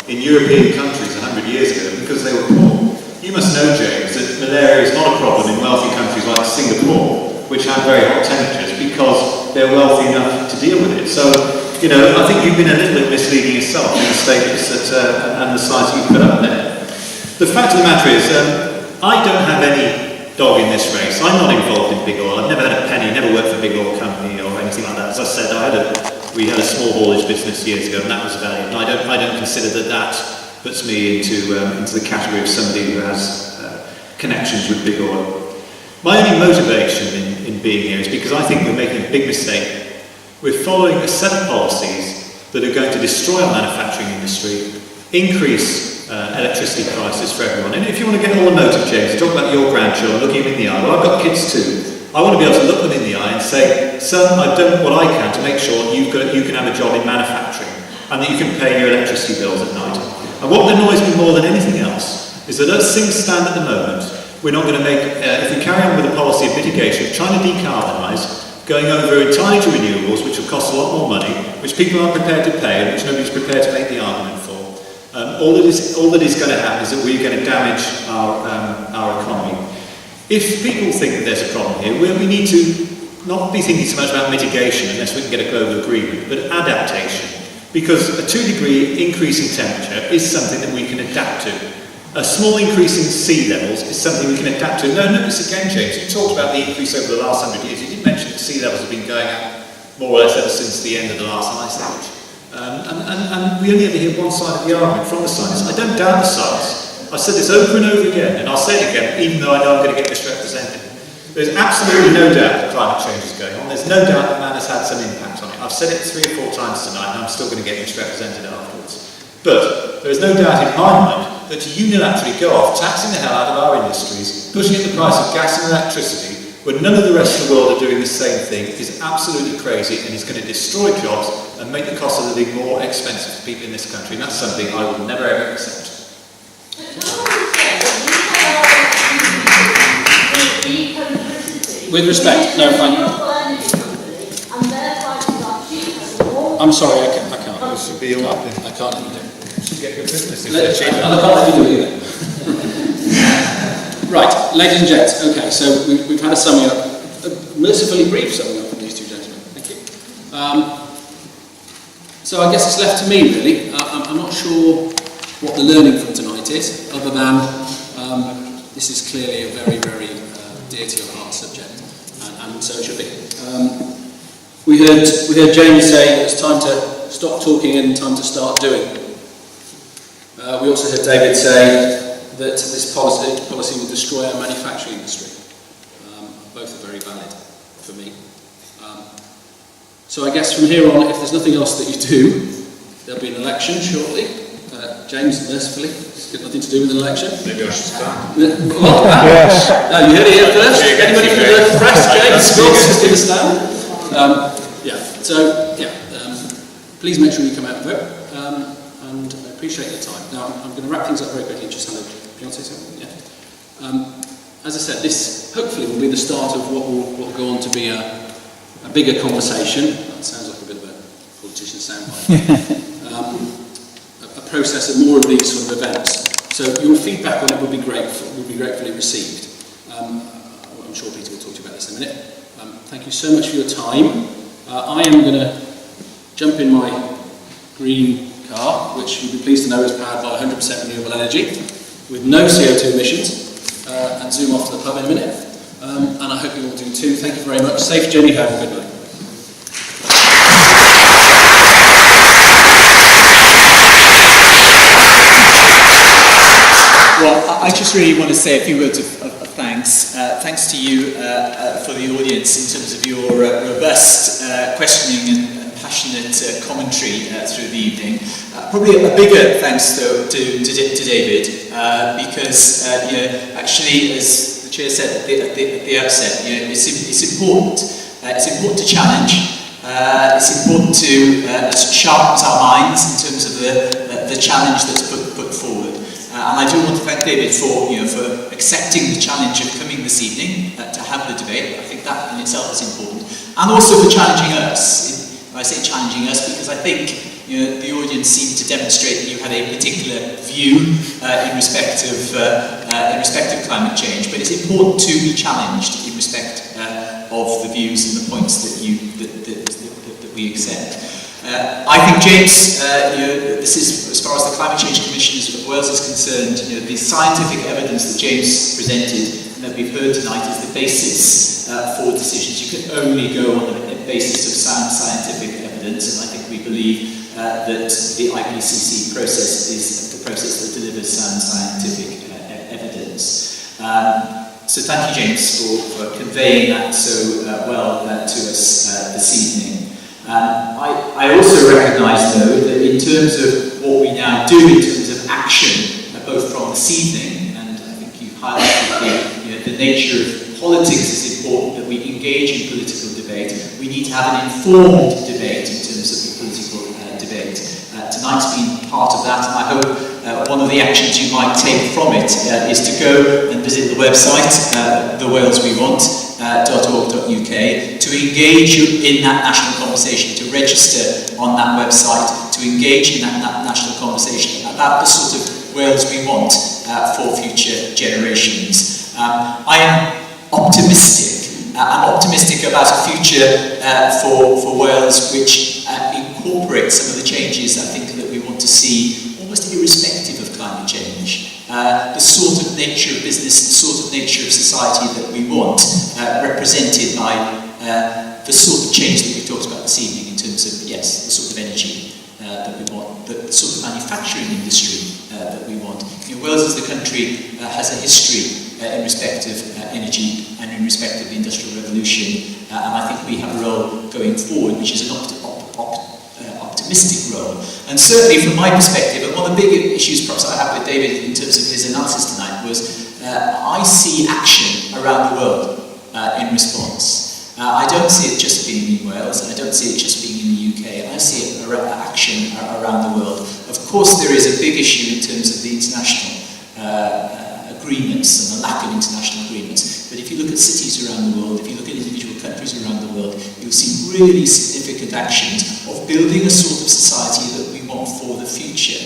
in European countries 100 years ago because they were poor. You must know, James, that malaria is not a problem in wealthy countries like Singapore, which have very hot temperatures, because they're wealthy enough to deal with it. So, I think you've been a little bit misleading yourself in the statements and the slides you put up there. The fact of the matter is, I don't have any dog in this race. I'm not involved in big oil. I've never had a penny, never worked for a big oil company or anything like that. As I said, we had a small haulage business years ago, and that was valued. And I don't consider that puts me into the category of somebody who has connections with big oil. My only motivation in being here is because I think we're making a big mistake. We're following a set of policies that are going to destroy our manufacturing industry, increase electricity prices for everyone. And if you want to get all emotive, James, talk about your grandchildren, looking them in the eye. Well, I've got kids too. I want to be able to look them in the eye and say, son, I've done what I can to make sure you can have a job in manufacturing and that you can pay your electricity bills at night. And what annoys me more than anything else is that as things stand at the moment, we're not going to make, if we carry on with a policy of mitigation, trying to decarbonise, going over entirely to renewables, which will cost a lot more money, which people aren't prepared to pay and which nobody's prepared to make the argument for. All that is going to happen is that we're going to damage our economy. If people think that there's a problem here, we need to not be thinking so much about mitigation unless we can get a global agreement, but adaptation. Because a 2-degree increase in temperature is something that we can adapt to. A small increase in sea levels is something we can adapt to. No, it's again, James, you talked about the increase over the last 100 years. You did mention that sea levels have been going up more or less ever since the end of the last ice age. And we only ever hear one side of the argument from the scientists. I don't doubt the science. I've said this over and over again, and I'll say it again, even though I know I'm going to get misrepresented. There's absolutely no doubt that climate change is going on. There's no doubt that man has had some impact on it. I've said it 3 or 4 times tonight, and I'm still going to get misrepresented afterwards. But there is no doubt in my mind that to unilaterally go off taxing the hell out of our industries, pushing up the price of gas and electricity, when none of the rest of the world are doing the same thing, is absolutely crazy and is going to destroy jobs and make the cost of living more expensive for people in this country. And that's something I will never ever accept. With respect, no, thank you. I'm sorry, I can't. This should be all up I can't let you do it. should get good business if I they're cheap. can't let you do it either. Right, ladies and gents, okay, so we've had a summing up, a mercifully brief summing up from these 2 gentlemen. Thank you. So I guess it's left to me, really. I'm not sure what the learning from tonight is, other than this is clearly a very, very dear to your heart subject, and so it should be. We heard James say it's time to stop talking and time to start doing. We also heard David say that this policy will destroy our manufacturing industry. Both are very valid for me. So I guess from here on, if there's nothing else that you do, there'll be an election shortly. James, mercifully, it's got nothing to do with an election. Maybe I should start. Yes. No, you heard it here first. Anybody from the press, James, just give us now. Please make sure you come out and vote, and I appreciate your time. Now, I'm going to wrap things up very quickly, just hand over to you. Want to say something? Yeah. As I said, this hopefully will be the start of what will go on to be a bigger conversation. That sounds like a bit of a politician soundbite. A process of more of these sort of events. So your feedback on it would be gratefully received. I'm sure Peter will talk to you about this in a minute. Thank you so much for your time. I am going to jump in my green car, which you'll be pleased to know is powered by 100% renewable energy, with no CO2 emissions, and zoom off to the pub in a minute. And I hope you all do too. Thank you very much. Safe journey home. Good night. Well, I just really want to say a few words of thanks. Thanks to you for the audience in terms of your robust questioning and passionate commentary through the evening. Probably a bigger thanks, though, to David, because actually, as the chair said at the outset, it's important. It's important to challenge. It's important to sharpen our minds in terms of the challenge that's put forward. And I do want to thank David for accepting the challenge of coming this evening to have the debate. I think that in itself is important. And also for challenging us. I say challenging us because I think the audience seemed to demonstrate that you had a particular view in respect of climate change. But it's important to be challenged in respect of the views and the points that we accept. I think, James, this is, as far as the Climate Change Commission of Wales is concerned, the scientific evidence that James presented and that we've heard tonight is the basis for decisions. You can only go on the basis of sound scientific evidence, and I think we believe that the IPCC process is the process that delivers sound scientific evidence. So thank you, James, for conveying that so well to us this evening. I also recognise, though, that in terms of what we now do in terms of action, both from this evening, and I think you highlighted the nature of politics is important, that we engage in political debate. We need to have an informed debate in terms of the political debate. Tonight's been part of that, and I hope one of the actions you might take from it is to go and visit the website, thewaleswewant.org.uk, to engage in that national conversation, to register on that website, to engage in that national conversation about the sort of Wales we want for future generations. I am optimistic. I'm optimistic about a future for Wales which incorporates some of the changes I think that we want to see, almost irrespective of climate change. The sort of nature of business, the sort of nature of society that we want, represented by the sort of change that we've talked about this evening in terms of, yes, the sort of energy that we want, the sort of manufacturing industry that we want. Wales as the country has a history in respect of energy and in respect of the Industrial Revolution, and I think we have a role going forward which is an optimistic role. And certainly from my perspective, and one of the big issues perhaps I have with David in terms of his analysis tonight was I see action around the world in response. I don't see it just being in Wales, and I don't see it just being in the UK. I see it action around the world. Of course, there is a big issue in terms of the international agreements and the lack of international agreements. But if you look at cities around the world, if you look at individual countries around the world, you'll see really significant actions of building a sort of society that we want for the future,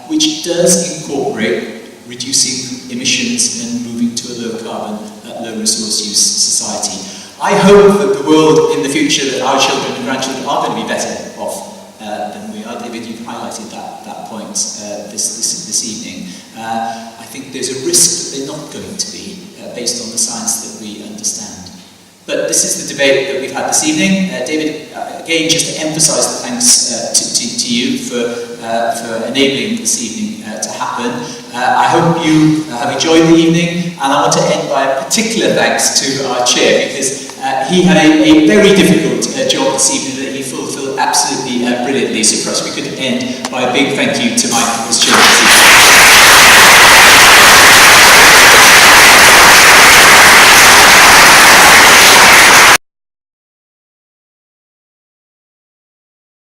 which does incorporate reducing emissions and moving to a low carbon, low resource use society. I hope that the world in the future, that our children and grandchildren are going to be better off than we are. David, you've highlighted that point this evening. I think there's a risk that they're not going to be, based on the science that we understand. But this is the debate that we've had this evening. David, again, just to emphasise the thanks to you for enabling this evening to happen. I hope you have enjoyed the evening, and I want to end by a particular thanks to our chair, because he had a very difficult job this evening that he fulfilled absolutely brilliantly. So perhaps we could end by a big thank you to Mike as chair this evening.